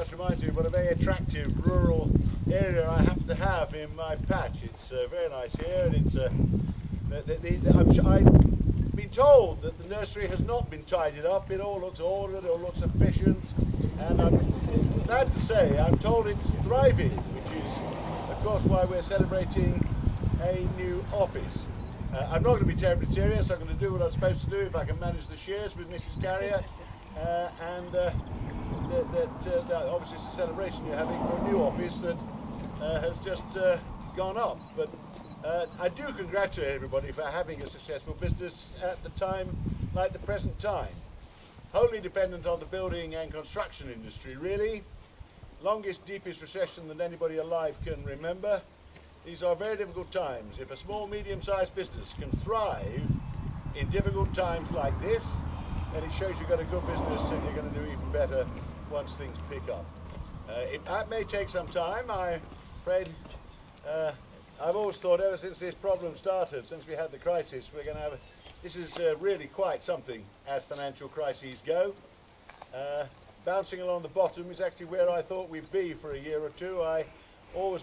That reminds me of what a very attractive rural area I happen to have in my patch. It's very nice here, and it's I've been told that the nursery has not been tidied up. It all looks ordered, it all looks efficient, and I'm glad to say I'm told it's thriving, which is of course why we're celebrating a new office. I'm not going to be terribly serious. I'm going to do what I'm supposed to do if I can manage the shares with Mrs. Carrier, and obviously it's a celebration you're having for a new office that has just gone up. But I do congratulate everybody for having a successful business at the time like the present time. Wholly dependent on the building and construction industry, really. Longest, deepest recession that anybody alive can remember. These are very difficult times. If a small, medium-sized business can thrive in difficult times like this, then it shows you've got a good business and you're going to do even better once things pick up. That may take some time. I'm afraid I've always thought ever since this problem started, since we had the crisis, we're going to have this is really quite something as financial crises go. Bouncing along the bottom is actually where I thought we'd be for a year or two.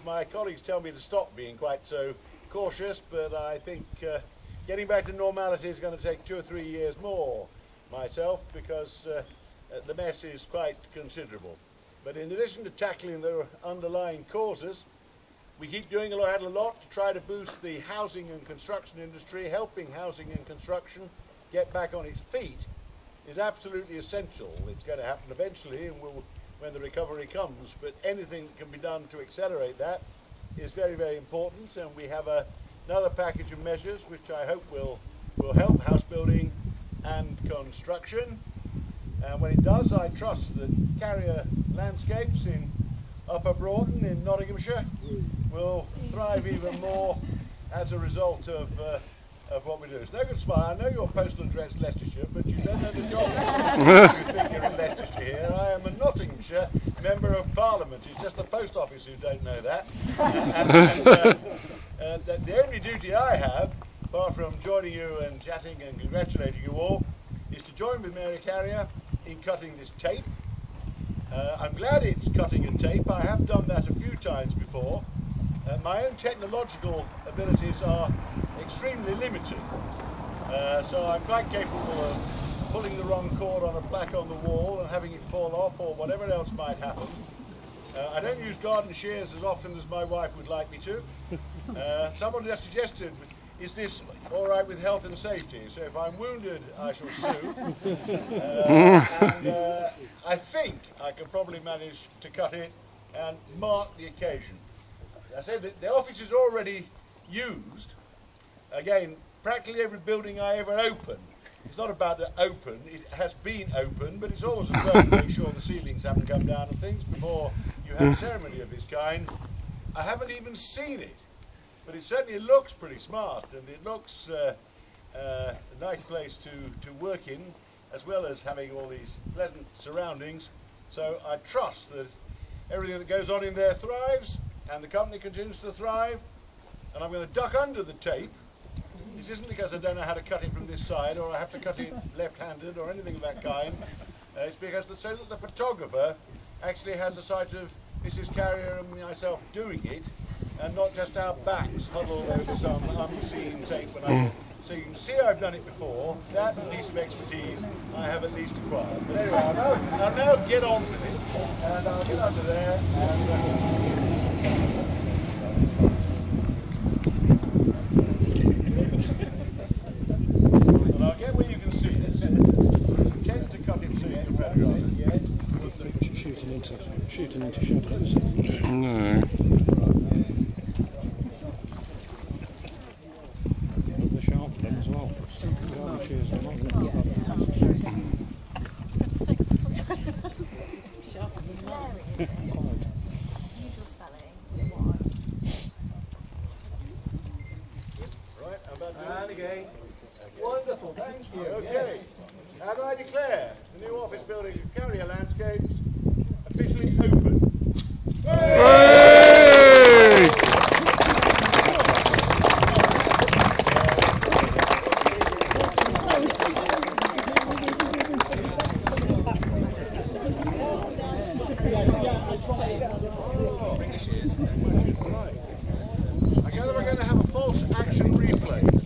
My colleagues tell me to stop being quite so cautious, but I think getting back to normality is going to take 2 or 3 years more myself, because the mess is quite considerable. But in addition to tackling the underlying causes, we keep doing a lot to try to boost the housing and construction industry. Helping housing and construction get back on its feet is absolutely essential. It's going to happen eventually, and when the recovery comes, but anything that can be done to accelerate that is very, very important. And we have another package of measures which I hope will help house building and construction. And when it does, I trust that Carrier Landscapes in Upper Broughton in Nottinghamshire will thrive even more as a result of what we do. It's no good smile. I know your postal address is Leicestershire, but you don't know the job. You think you're in Leicestershire here. I am a Nottinghamshire Member of Parliament. It's just the post office who don't know that. The only duty I have, apart from joining you and chatting and congratulating you all, is to join with Mary Carrier in cutting this tape. I'm glad it's cutting a tape. I have done that a few times before. My own technological abilities are extremely limited, so I'm quite capable of pulling the wrong cord on a plaque on the wall and having it fall off, or whatever else might happen. I don't use garden shears as often as my wife would like me to. Someone just suggested, is this all right with health and safety? So if I'm wounded, I shall sue. I think I can probably manage to cut it and mark the occasion. I say that the office is already used. Again, practically every building I ever open, it's not about to open, it has been opened, but it's always as well to make sure the ceilings haven't come down and things before you have a ceremony of this kind. I haven't even seen it, but it certainly looks pretty smart, and it looks a nice place to work in, as well as having all these pleasant surroundings. So I trust that everything that goes on in there thrives, and the company continues to thrive. And I'm going to duck under the tape. This isn't because I don't know how to cut it from this side, or I have to cut it left-handed, or anything of that kind. It's because so that the photographer actually has a sight of Mrs. Carrier and myself doing it, and not just our backs huddled over this unseen tape. So you can see I've done it before. That piece of expertise I have at least acquired. But anyway, I'll now get on with it, and I'll get under there and I'll get where you can see it. I tend to cut it so you can photograph it. Yes. Shooting into shadows. No. The sharp then as well. Cheers, Right, and again. Wonderful, thank you. Okay. How do I declare the new office building of Carrier Landscapes officially open? Yeah. Right. I gather we're going to have a false action replay.